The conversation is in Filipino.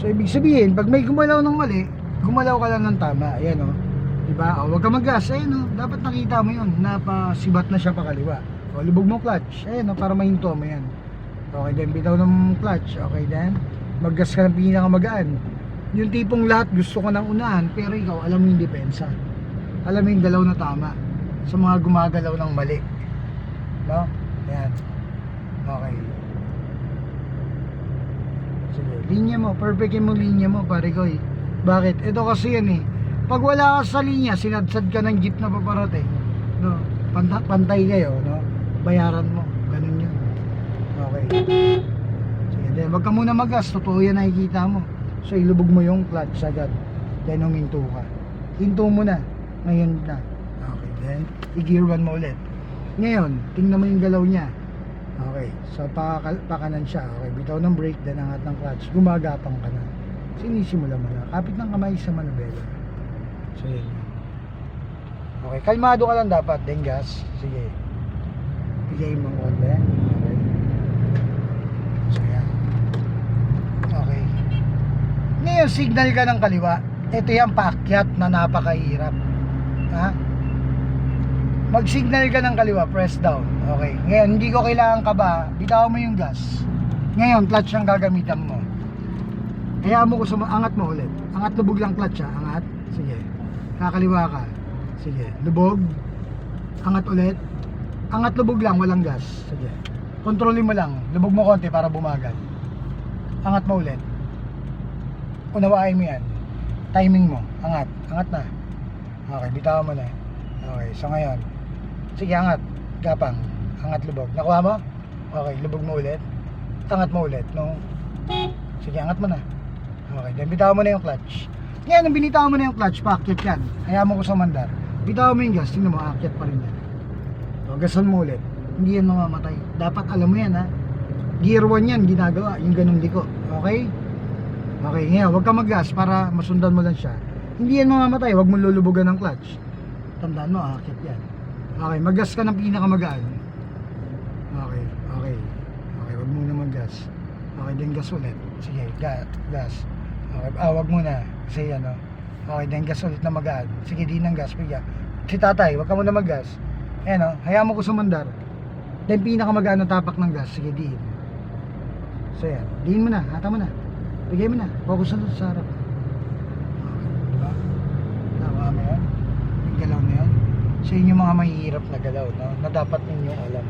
So ibig sabihin, pag may gumalaw ng mali, gumalaw ka lang ng tama. Ayan o, diba? O, huwag ka mag-gas. Ayan o, dapat nakita mo yun, napasibat na siya pa kaliwa. O, lubog mo clutch. Ayan o, para mahinto mo yan. Okay, then bitaw ng clutch. Okay, then mag-gas ka ng pinakamagaan. Yung tipong lahat gusto ko ng unahan, pero ikaw alam mo yung depensa, alam mo yung galaw na tama sa mga gumagalaw ng mali, no? Ayan. Okay, sige, linya mo, perfectin mo linya mo pare ko eh. Bakit? Ito kasi yan eh, pag wala ka sa linya, sinadsad ka ng jeep na paparating, no? Pantay kayo, no? Bayaran mo, ganun yun. Okay, sige, then wag ka muna mag-gas, totoo yan, nakikita mo. So ilubog mo yung clutch agad, then huminto ka, hinto mo na, ngayon na. Okay, then i-gear 1 mo ulit. Ngayon, tingnan mo yung galaw niya. Okay, so pakanan siya. Okay, bitaw ng brake, then angat ng clutch, gumagapang ka na, sinisimula mo na, kapit ng kamay sa manubela. So yun. Okay, kalmado ka lang dapat, then gas. Sige, bigay mo konti. Okay, so yan. Okay, ngayon signal ka ng kaliwa. Ito yung paakyat na napakahirap. Ha? Mag-signal ka ng kaliwa, press down. Okay, ngayon hindi ko kailangan ka ba, bitaw mo yung gas. Ngayon clutch ang gagamitan mo. Kaya mo ko angat mo ulit. Angat, lubog lang clutch ha. Angat, sige, kakaliwa ka. Sige, lubog, angat ulit. Angat, lubog lang, walang gas. Sige, kontrolin mo lang, lubog mo konti para bumagal. Angat mo ulit, unawain mo yan, timing mo, angat, angat na. Okay, bitaw mo na. Okay, so ngayon, sige, angat, gapang, angat, lubog, nakuha mo? Okay, lubog mo ulit, angat mo ulit, no? Sige, angat mo na. Okay, then bitaw mo na yung clutch. Ngayon, nung binitaw mo na yung clutch, paakyat yan, kaya mo ko sa mandar, bitaw mo yung gas, tingnan mo, aakyat pa rin yan. So, gasan mo ulit, hindi yan mamamatay. Dapat alam mo yan ha, gear 1 yan ginagawa, yung ganung liko. Okay? Okay, ngayon, huwag ka mag-gas para masundan mo lang siya. Hindi yan mamamatay, huwag mo lulubugan ng clutch. Tandaan mo, akit yan. Okay, mag-gas ka ng pinakamagaan. Okay, okay. Okay, huwag muna mag-gas. Okay, then gas ulit. Sige, gas. Okay, huwag muna. Kasi ano. Okay, then gas ulit na magaan. Sige, di ng gas, piga. Si tatay, huwag ka muna mag-gas. Ayan o, hayaan mo ko sumandar. Then pinakamagaan ng tapak ng gas. Sige, diin. So yan, diin mo na, hata mo na. Bigay mo na, focus na sa harap. Okay, diba? Tama mo yun? Yung galaw na yun. So yun yung mga mahihirap na galaw, no? Na dapat ninyong alam.